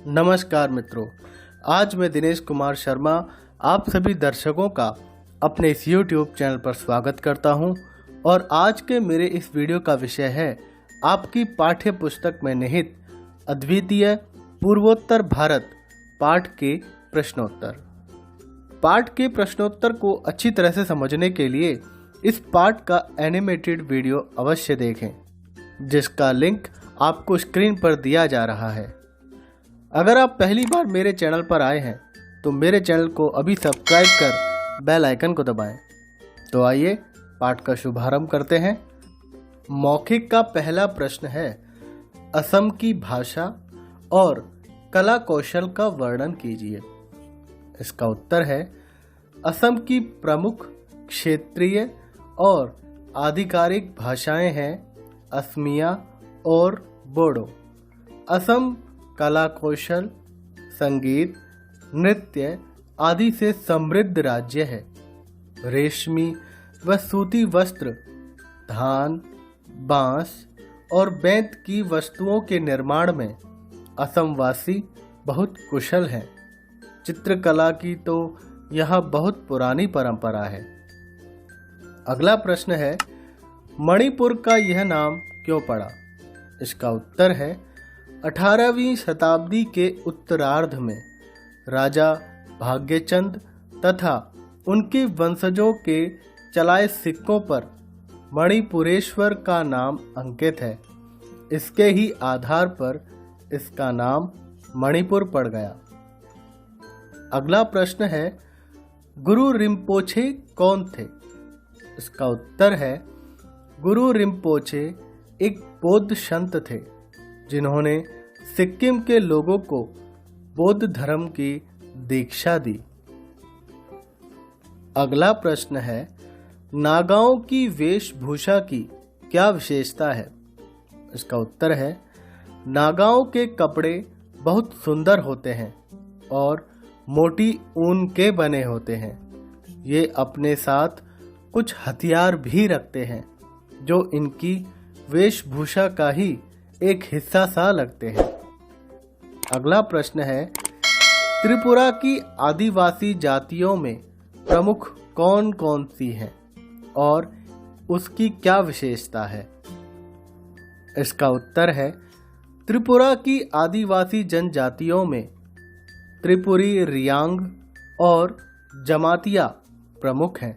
नमस्कार मित्रों, आज मैं दिनेश कुमार शर्मा आप सभी दर्शकों का अपने इस YouTube चैनल पर स्वागत करता हूं और आज के मेरे इस वीडियो का विषय है आपकी पाठ्य पुस्तक में निहित अद्वितीय पूर्वोत्तर भारत पाठ के प्रश्नोत्तर। पाठ के प्रश्नोत्तर को अच्छी तरह से समझने के लिए इस पाठ का एनिमेटेड वीडियो अवश्य देखें, जिसका लिंक आपको स्क्रीन पर दिया जा रहा है। अगर आप पहली बार मेरे चैनल पर आए हैं तो मेरे चैनल को अभी सब्सक्राइब कर बेल आइकन को दबाएं। तो आइए पाठ का शुभारंभ करते हैं। मौखिक का पहला प्रश्न है, असम की भाषा और कला कौशल का वर्णन कीजिए। इसका उत्तर है, असम की प्रमुख क्षेत्रीय और आधिकारिक भाषाएं हैं असमिया और बोडो। असम कला कौशल, संगीत, नृत्य आदि से समृद्ध राज्य है। रेशमी व सूती वस्त्र, धान, बांस और बेंत की वस्तुओं के निर्माण में असमवासी बहुत कुशल हैं। चित्रकला की तो यह बहुत पुरानी परंपरा है। अगला प्रश्न है, मणिपुर का यह नाम क्यों पड़ा? इसका उत्तर है, 18वीं शताब्दी के उत्तरार्ध में राजा भाग्यचंद तथा उनके वंशजों के चलाए सिक्कों पर मणिपुरेश्वर का नाम अंकित है। इसके ही आधार पर इसका नाम मणिपुर पड़ गया। अगला प्रश्न है, गुरु रिम्पोछे कौन थे? इसका उत्तर है, गुरु रिम्पोछे एक बौद्ध संत थे जिन्होंने सिक्किम के लोगों को बौद्ध धर्म की दीक्षा दी। अगला प्रश्न है, नागाओं की वेशभूषा की क्या विशेषता है? इसका उत्तर है, नागाओं के कपड़े बहुत सुंदर होते हैं और मोटी ऊन के बने होते हैं। ये अपने साथ कुछ हथियार भी रखते हैं जो इनकी वेशभूषा का ही एक हिस्सा सा लगते हैं। अगला प्रश्न है, त्रिपुरा की आदिवासी जातियों में प्रमुख कौन कौन सी हैं और उसकी क्या विशेषता है? इसका उत्तर है, त्रिपुरा की आदिवासी जनजातियों में त्रिपुरी, रियांग और जमातिया प्रमुख हैं।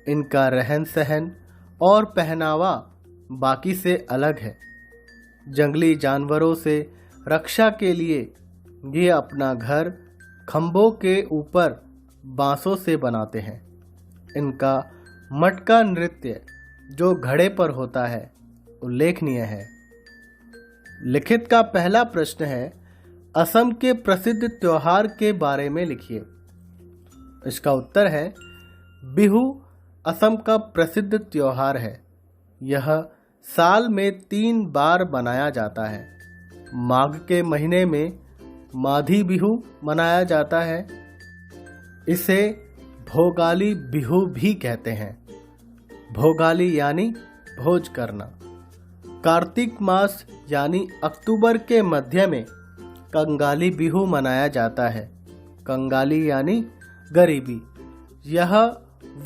इनका रहन सहन और पहनावा बाकी से अलग है। जंगली जानवरों से रक्षा के लिए ये अपना घर खंभों के ऊपर बांसों से बनाते हैं। इनका मटका नृत्य जो घड़े पर होता है उल्लेखनीय है। लिखित का पहला प्रश्न है, असम के प्रसिद्ध त्योहार के बारे में लिखिए। इसका उत्तर है, बिहू असम का प्रसिद्ध त्योहार है। यह साल में 3 बार मनाया जाता है। माघ के महीने में माधी बिहू मनाया जाता है। इसे भोगाली बिहू भी कहते हैं। भोगाली यानी भोज करना। कार्तिक मास यानी अक्टूबर के मध्य में कंगाली बिहू मनाया जाता है। कंगाली यानी गरीबी। यह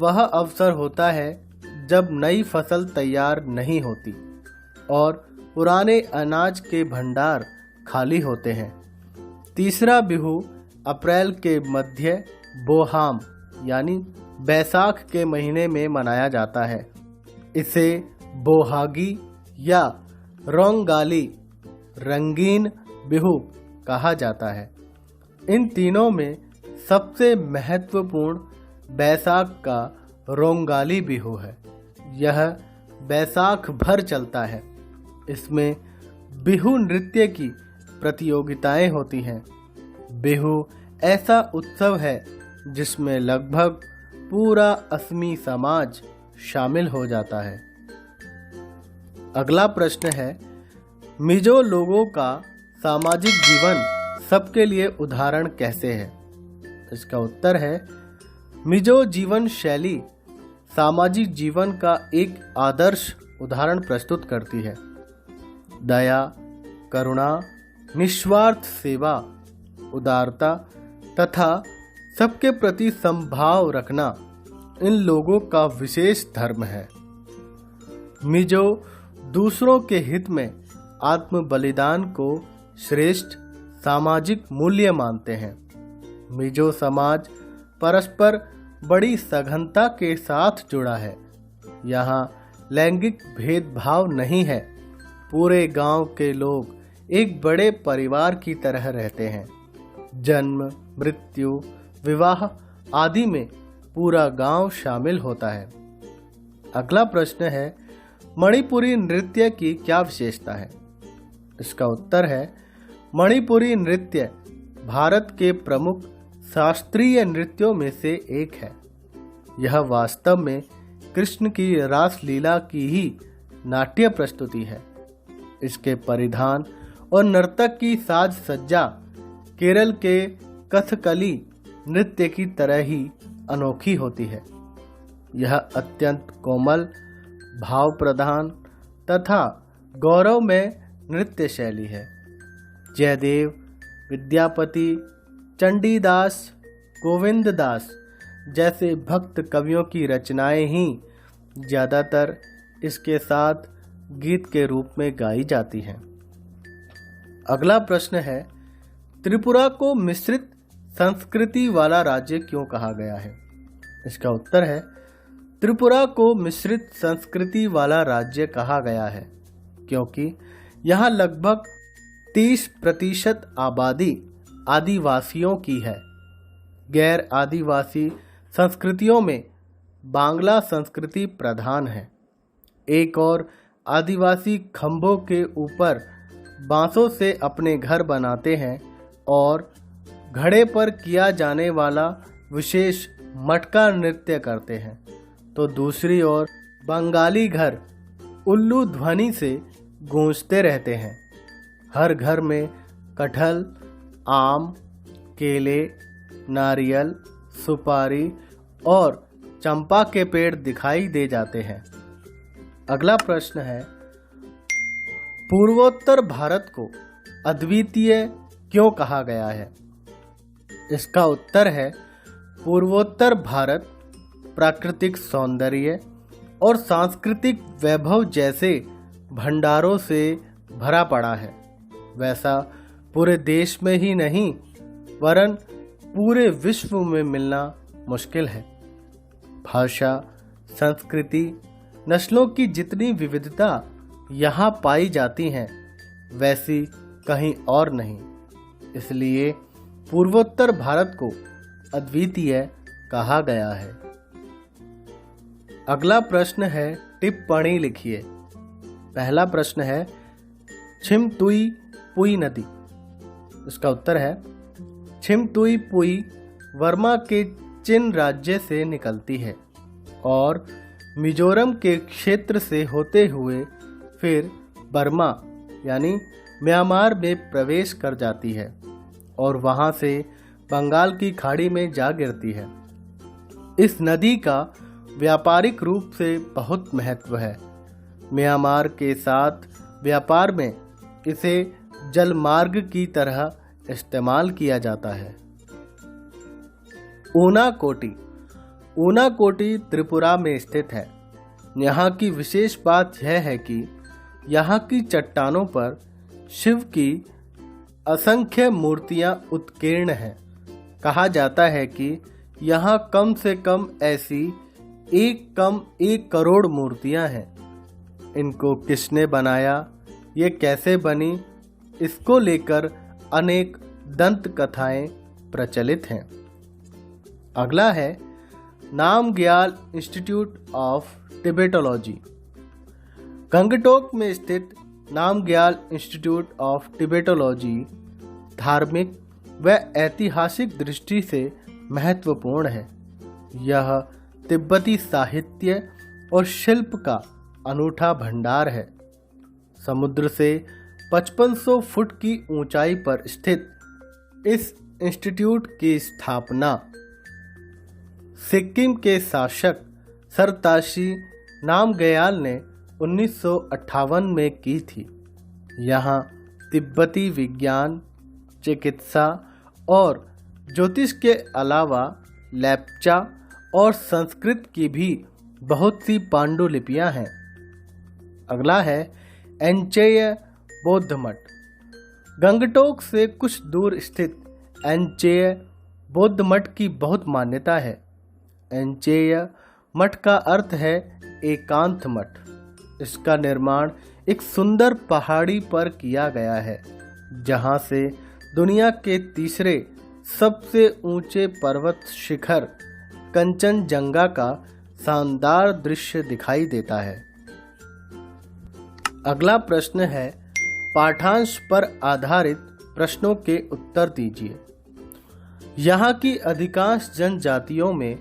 वह अवसर होता है जब नई फसल तैयार नहीं होती और पुराने अनाज के भंडार खाली होते हैं। तीसरा बिहू अप्रैल के मध्य बोहाम यानी बैसाख के महीने में मनाया जाता है। इसे बोहागी या रोंगाली रंगीन बिहू कहा जाता है। इन तीनों में सबसे महत्वपूर्ण बैसाख का रोंगाली बिहू है। यह बैसाख भर चलता है। इसमें बिहू नृत्य की प्रतियोगिताएं होती हैं। बिहू ऐसा उत्सव है जिसमें लगभग पूरा असमी समाज शामिल हो जाता है। अगला प्रश्न है, मिजो लोगों का सामाजिक जीवन सबके लिए उदाहरण कैसे है? इसका उत्तर है, मिजो जीवन शैली सामाजिक जीवन का एक आदर्श उदाहरण प्रस्तुत करती है। दया, करुणा, निस्वार्थ सेवा उदारता तथा सबके प्रति समभाव रखना इन लोगों का विशेष धर्म है। मिजो दूसरों के हित में आत्म बलिदान को श्रेष्ठ सामाजिक मूल्य मानते हैं। मिजो समाज परस्पर बड़ी सघनता के साथ जुड़ा है। यहाँ लैंगिक भेदभाव नहीं है। पूरे गांव के लोग एक बड़े परिवार की तरह रहते हैं। जन्म, मृत्यु, विवाह आदि में पूरा गांव शामिल होता है। अगला प्रश्न है, मणिपुरी नृत्य की क्या विशेषता है? इसका उत्तर है, मणिपुरी नृत्य भारत के प्रमुख शास्त्रीय नृत्यों में से एक है। यह वास्तव में कृष्ण की रासलीला की ही नाट्य प्रस्तुति है। इसके परिधान और नर्तक की साज सज्जा केरल के कथकली नृत्य की तरह ही अनोखी होती है। यह अत्यंत कोमल, भाव प्रधान तथा गौरवमय नृत्य शैली है। जयदेव, विद्यापति, चंडीदास, गोविंददास जैसे भक्त कवियों की रचनाएं ही ज़्यादातर इसके साथ गीत के रूप में गाई जाती हैं। अगला प्रश्न है, त्रिपुरा को मिश्रित संस्कृति वाला राज्य क्यों कहा गया है? इसका उत्तर है, त्रिपुरा को मिश्रित संस्कृति वाला राज्य कहा गया है क्योंकि यहाँ लगभग 30% आबादी आदिवासियों की है। गैर आदिवासी संस्कृतियों में बांग्ला संस्कृति प्रधान है। एक और आदिवासी खंभों के ऊपर बांसों से अपने घर बनाते हैं और घड़े पर किया जाने वाला विशेष मटका नृत्य करते हैं, तो दूसरी ओर बंगाली घर उल्लू ध्वनि से गूंजते रहते हैं। हर घर में कटहल, आम, केले, नारियल, सुपारी और चंपा के पेड़ दिखाई दे जाते हैं। अगला प्रश्न है, पूर्वोत्तर भारत को अद्वितीय क्यों कहा गया है? इसका उत्तर है, पूर्वोत्तर भारत प्राकृतिक सौंदर्य और सांस्कृतिक वैभव जैसे भंडारों से भरा पड़ा है। वैसा पूरे देश में ही नहीं वरन पूरे विश्व में मिलना मुश्किल है। भाषा, संस्कृति, नस्लों की जितनी विविधता यहाँ पाई जाती हैं वैसी कहीं और नहीं। इसलिए पूर्वोत्तर भारत को अद्वितीय कहा गया है। अगला प्रश्न है, टिप्पणी लिखिए। पहला प्रश्न है, छिमतुई पुई नदी। इसका उत्तर है, छिमतुई पुई वर्मा के चिन राज्य से निकलती है और मिजोरम के क्षेत्र से होते हुए फिर बर्मा यानी म्यांमार में प्रवेश कर जाती है और वहां से बंगाल की खाड़ी में जा गिरती है। इस नदी का व्यापारिक रूप से बहुत महत्व है। म्यांमार के साथ व्यापार में इसे जलमार्ग की तरह इस्तेमाल किया जाता है। ऊनाकोटी। ऊनाकोटी त्रिपुरा में स्थित है। यहाँ की विशेष बात यह है कि यहाँ की चट्टानों पर शिव की असंख्य मूर्तियाँ उत्कीर्ण हैं। कहा जाता है कि यहाँ कम से कम ऐसी 1 करोड़ मूर्तियाँ हैं। इनको किसने बनाया, ये कैसे बनी, इसको लेकर अनेक दंत कथाएं प्रचलित हैं। अगला है, नामग्याल इंस्टीट्यूट ऑफ टिबेटोलॉजी। गंगटोक में स्थित नामग्याल इंस्टीट्यूट ऑफ टिबेटोलॉजी धार्मिक व ऐतिहासिक दृष्टि से महत्वपूर्ण है। यह तिब्बती साहित्य और शिल्प का अनूठा भंडार है। समुद्र से 5500 फुट की ऊंचाई पर स्थित इस इंस्टीट्यूट की स्थापना सिक्किम के शासक सरताशी नामग्याल ने 1958 में की थी। यहाँ तिब्बती विज्ञान, चिकित्सा और ज्योतिष के अलावा लेप्चा और संस्कृत की भी बहुत सी पांडुलिपियां हैं। अगला है एंचेय बौद्ध मठ। गंगटोक से कुछ दूर स्थित एंचेय बौद्ध मठ की बहुत मान्यता है। एंचेय मठ का अर्थ है एकांत मठ। इसका निर्माण एक सुंदर पहाड़ी पर किया गया है, जहां से दुनिया के तीसरे सबसे ऊंचे पर्वत शिखर कंचनजंगा का शानदार दृश्य दिखाई देता है। अगला प्रश्न है, पाठांश पर आधारित प्रश्नों के उत्तर दीजिए। यहाँ की अधिकांश जनजातियों में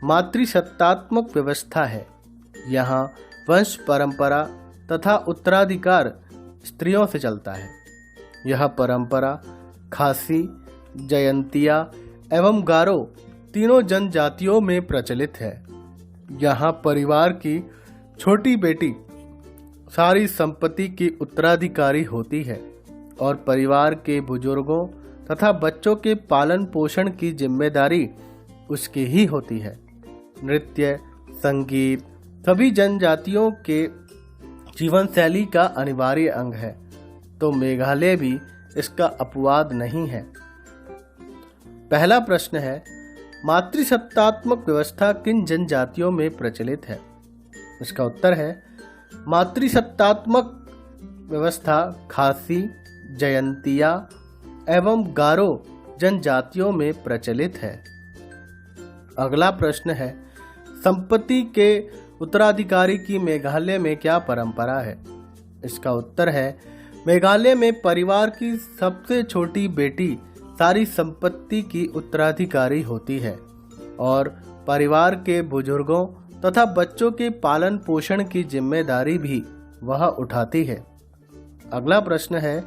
मातृसत्तात्मक व्यवस्था है। यहाँ वंश परंपरा तथा उत्तराधिकार स्त्रियों से चलता है। यह परंपरा खासी, जयंतिया एवं गारो तीनों जनजातियों में प्रचलित है। यहाँ परिवार की छोटी बेटी सारी संपत्ति की उत्तराधिकारी होती है और परिवार के बुजुर्गों तथा बच्चों के पालन पोषण की जिम्मेदारी उसकी ही होती है। नृत्य, संगीत सभी जनजातियों के जीवन शैली का अनिवार्य अंग है, तो मेघालय भी इसका अपवाद नहीं है। पहला प्रश्न है, मातृसत्तात्मक व्यवस्था किन जनजातियों में प्रचलित है? इसका उत्तर है, मातृसत्तात्मक व्यवस्था खासी, जयंतिया एवं गारो जनजातियों में प्रचलित है। अगला प्रश्न है, संपत्ति के उत्तराधिकारी की मेघालय में क्या परंपरा है? इसका उत्तर है, मेघालय में परिवार की सबसे छोटी बेटी सारी संपत्ति की उत्तराधिकारी होती है और परिवार के बुजुर्गों तथा बच्चों के पालन पोषण की जिम्मेदारी भी वह उठाती है। अगला प्रश्न है,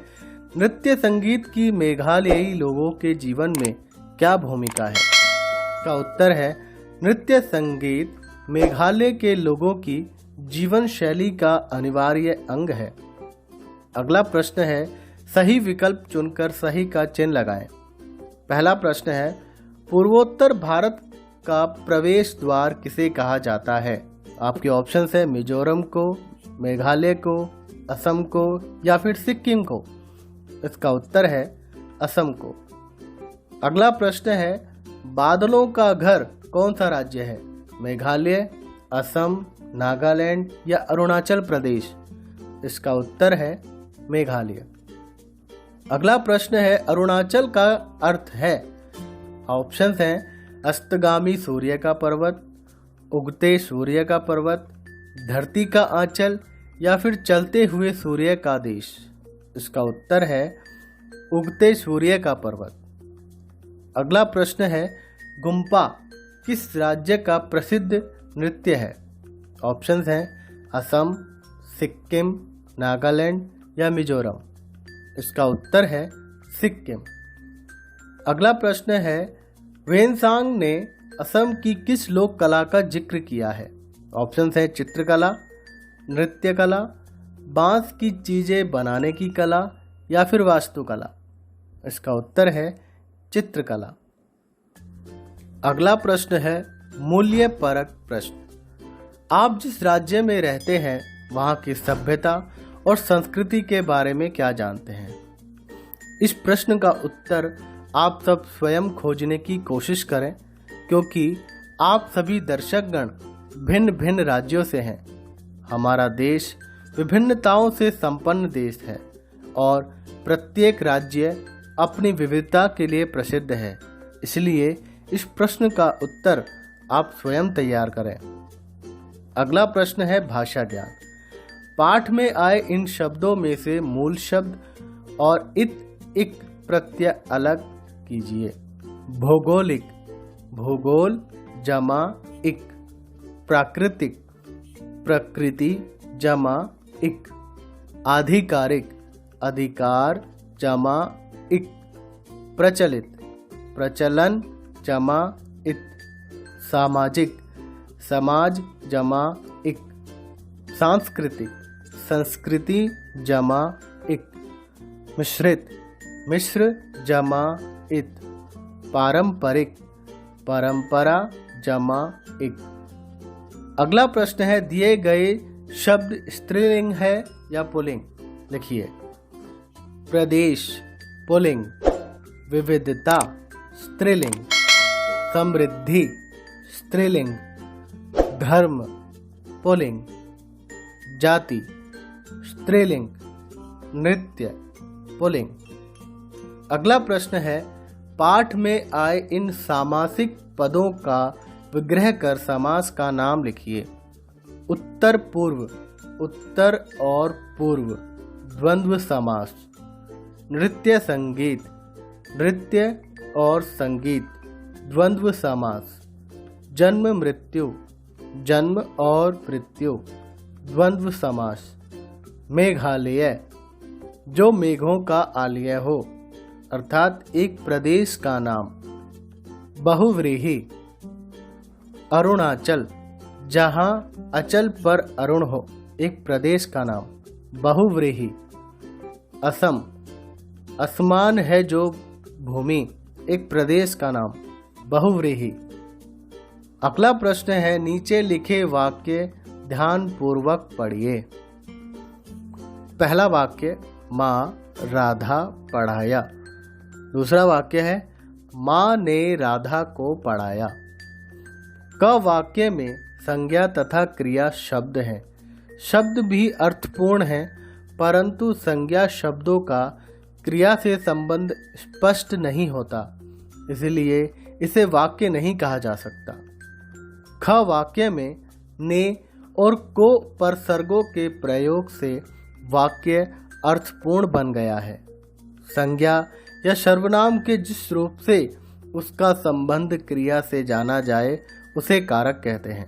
नृत्य संगीत की मेघालयी लोगों के जीवन में क्या भूमिका है? इसका उत्तर है, नृत्य संगीत मेघालय के लोगों की जीवन शैली का अनिवार्य अंग है। अगला प्रश्न है, सही विकल्प चुनकर सही का चिन्ह लगाएं। पहला प्रश्न है, पूर्वोत्तर भारत का प्रवेश द्वार किसे कहा जाता है? आपके ऑप्शंस है मिजोरम को, मेघालय को, असम को या फिर सिक्किम को। इसका उत्तर है असम को। अगला प्रश्न है, बादलों का घर कौन सा राज्य है? मेघालय, असम, नागालैंड या अरुणाचल प्रदेश। इसका उत्तर है मेघालय। अगला प्रश्न है, अरुणाचल का अर्थ है? ऑप्शंस हैं अस्तगामी सूर्य का पर्वत, उगते सूर्य का पर्वत, धरती का आंचल या फिर चलते हुए सूर्य का देश। इसका उत्तर है उगते सूर्य का पर्वत। अगला प्रश्न है, गुम्पा किस राज्य का प्रसिद्ध नृत्य है? ऑप्शंस हैं असम, सिक्किम, नागालैंड या मिजोरम। इसका उत्तर है सिक्किम। अगला प्रश्न है, वेनसांग ने असम की किस लोक कला का जिक्र किया है? ऑप्शंस हैं चित्रकला, नृत्य कला, बांस की चीजें बनाने की कला या फिर वास्तुकला। इसका उत्तर है चित्रकला। अगला प्रश्न है, मूल्य परक प्रश्न। आप जिस राज्य में रहते हैं वहाँ की सभ्यता और संस्कृति के बारे में क्या जानते हैं? इस प्रश्न का उत्तर आप सब स्वयं खोजने की कोशिश करें, क्योंकि आप सभी दर्शकगण भिन्न भिन्न राज्यों से हैं। हमारा देश विभिन्नताओं से संपन्न देश है और प्रत्येक राज्य अपनी विविधता के लिए प्रसिद्ध है। इसलिए इस प्रश्न का उत्तर आप स्वयं तैयार करें। अगला प्रश्न है भाषा ज्ञान। पाठ में आए इन शब्दों में से मूल शब्द और इक प्रत्यय अलग कीजिए। भौगोलिक, भूगोल जमा इक। प्राकृतिक, प्रकृति जमा इक। आधिकारिक, अधिकार जमा इक। प्रचलित, प्रचलन जमा इत। सामाजिक, समाज जमा इक। सांस्कृतिक, संस्कृति जमा इक। मिश्रित, मिश्र जमा इत। पारंपरिक, परंपरा जमा इक। अगला प्रश्न है, दिए गए शब्द स्त्रीलिंग है या पुल्लिंग? लिखिए। प्रदेश पुल्लिंग, विविधता स्त्रीलिंग, समृद्धि स्त्रीलिंग, धर्म पुल्लिंग, जाति स्त्रीलिंग, नृत्य पुल्लिंग। अगला प्रश्न है, पाठ में आए इन सामासिक पदों का विग्रह कर समास का नाम लिखिए। उत्तर पूर्व, उत्तर और पूर्व द्वंद्व समास। नृत्य संगीत, नृत्य और संगीत द्वंद्व समास। जन्म मृत्यु, जन्म और मृत्यु द्वंद्व समास। मेघालय, जो मेघों का आलय हो, अर्थात एक प्रदेश का नाम। बहुव्रीहि, अरुणाचल, जहां अचल पर अरुण हो, एक प्रदेश का नाम। बहुव्रीहि। असम, असमान है जो भूमि, एक प्रदेश का नाम। बहुव्रीहि। अगला प्रश्न है, नीचे लिखे वाक्य ध्यान पूर्वक पढ़िए। पहला वाक्य, माँ राधा पढ़ाया। दूसरा वाक्य है, माँ ने राधा को पढ़ाया। क वाक्य में संज्ञा तथा क्रिया शब्द हैं। शब्द भी अर्थपूर्ण हैं, परंतु संज्ञा शब्दों का क्रिया से संबंध स्पष्ट नहीं होता, इसलिए इसे वाक्य नहीं कहा जा सकता। ख वाक्य में ने और को परसर्गों के प्रयोग से वाक्य अर्थपूर्ण बन गया है। संज्ञा या सर्वनाम के जिस रूप से उसका संबंध क्रिया से जाना जाए उसे कारक कहते हैं।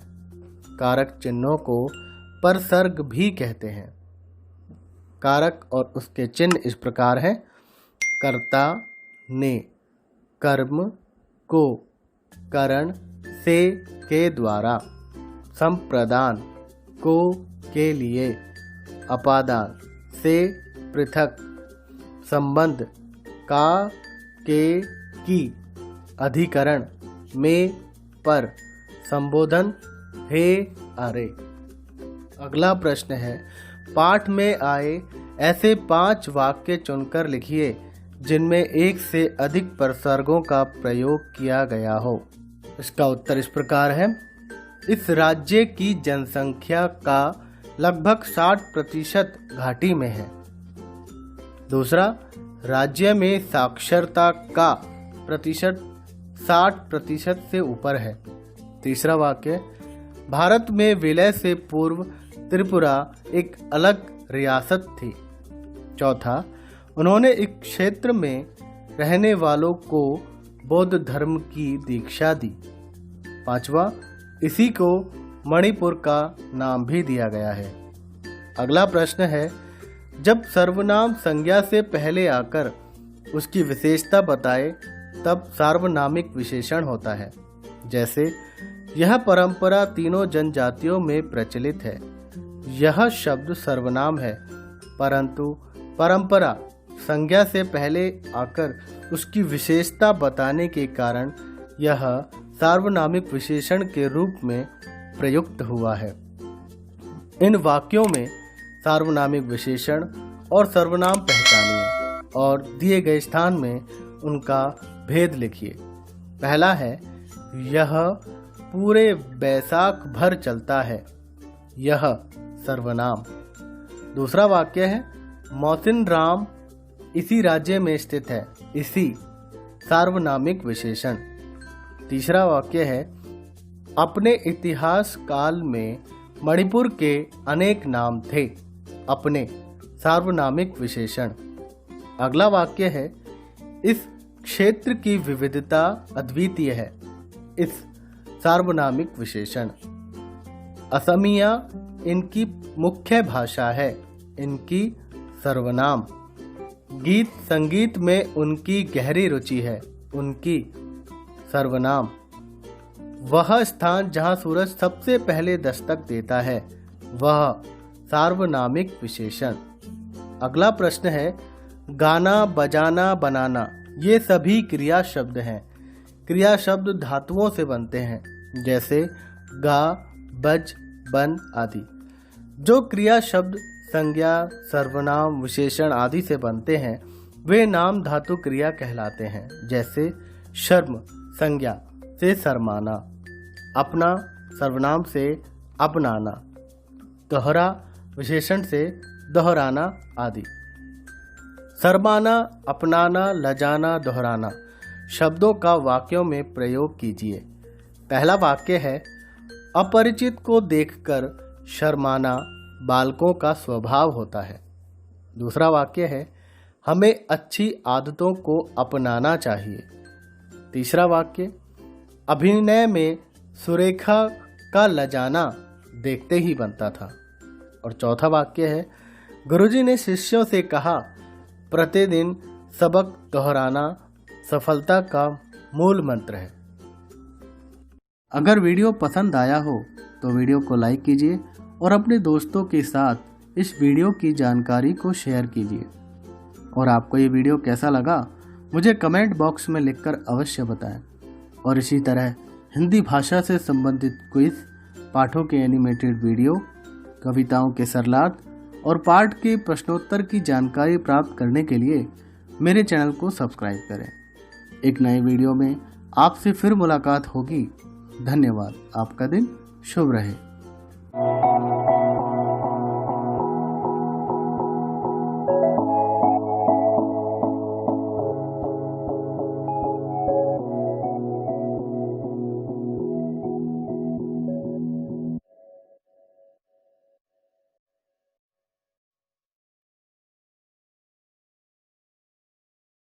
कारक चिन्हों को परसर्ग भी कहते हैं। कारक और उसके चिन्ह इस प्रकार हैं। कर्ता ने, कर्म को, करण से के द्वारा, संप्रदान को के लिए, अपादान से पृथक, संबंध का के की, अधिकरण में पर, संबोधन हे अरे। अगला प्रश्न है, पाठ में आए ऐसे 5 वाक्य चुनकर लिखिए जिनमें एक से अधिक परसर्गों का प्रयोग किया गया हो। इसका उत्तर इस प्रकार है। इस राज्य की जनसंख्या का लगभग 60% घाटी में है। दूसरा, राज्य में साक्षरता का प्रतिशत 60% से ऊपर है। तीसरा वाक्य, भारत में विलय से पूर्व त्रिपुरा एक अलग रियासत थी। चौथा, उन्होंने इस क्षेत्र में रहने वालों को बौद्ध धर्म की दीक्षा दी। पांचवा, इसी को मणिपुर का नाम भी दिया गया है। अगला प्रश्न है, जब सर्वनाम संज्ञा से पहले आकर उसकी विशेषता बताए तब सार्वनामिक विशेषण होता है। जैसे, यह परंपरा तीनों जनजातियों में प्रचलित है। यह शब्द सर्वनाम है, परंतु परंपरा संज्ञा से पहले आकर उसकी विशेषता बताने के कारण यह सार्वनामिक विशेषण के रूप में प्रयुक्त हुआ है। इन वाक्यों में सार्वनामिक विशेषण और सर्वनाम पहचानिए और दिए गए स्थान में उनका भेद लिखिए। पहला है, यह पूरे बैसाख भर चलता है। यह सर्वनाम। दूसरा वाक्य है, मोहसिन राम इसी राज्य में स्थित है। इसी सार्वनामिक विशेषण। तीसरा वाक्य है, अपने इतिहास काल में मणिपुर के अनेक नाम थे। अपने सार्वनामिक विशेषण। अगला वाक्य है, इस क्षेत्र की विविधता अद्वितीय है। इस सार्वनामिक विशेषण। असमिया इनकी मुख्य भाषा है। इनकी सर्वनाम। गीत संगीत में उनकी गहरी रुचि है। उनकी सर्वनाम। वह स्थान जहाँ सूरज सबसे पहले दस्तक देता है, वह सार्वनामिक विशेषण। अगला प्रश्न है, गाना, बजाना, बनाना, ये सभी क्रिया शब्द हैं। क्रिया शब्द धातुओं से बनते हैं, जैसे गा, बज, बन आदि। जो क्रिया शब्द संज्ञा, सर्वनाम, विशेषण आदि से बनते हैं वे नाम धातु क्रिया कहलाते हैं, जैसे शर्म संज्ञा से शर्माना, अपना सर्वनाम से अपनाना, दोहरा विशेषण से दोहराना आदि। शर्माना, अपनाना, लजाना, दोहराना शब्दों का वाक्यों में प्रयोग कीजिए। पहला वाक्य है, अपरिचित को देखकर शर्माना बालकों का स्वभाव होता है। दूसरा वाक्य है, हमें अच्छी आदतों को अपनाना चाहिए। तीसरा वाक्य, अभिनय में सुरेखा का लजाना देखते ही बनता था। और चौथा वाक्य है, गुरुजी ने शिष्यों से कहा, प्रतिदिन सबक दोहराना सफलता का मूल मंत्र है। अगर वीडियो पसंद आया हो तो वीडियो को लाइक कीजिए और अपने दोस्तों के साथ इस वीडियो की जानकारी को शेयर कीजिए। और आपको ये वीडियो कैसा लगा मुझे कमेंट बॉक्स में लिखकर अवश्य बताएं। और इसी तरह हिंदी भाषा से संबंधित क्विज, पाठों के एनिमेटेड वीडियो, कविताओं के सरलार्थ और पाठ के प्रश्नोत्तर की जानकारी प्राप्त करने के लिए मेरे चैनल को सब्सक्राइब करें। एक नए वीडियो में आपसे फिर मुलाकात होगी। धन्यवाद। आपका दिन शुभ रहे।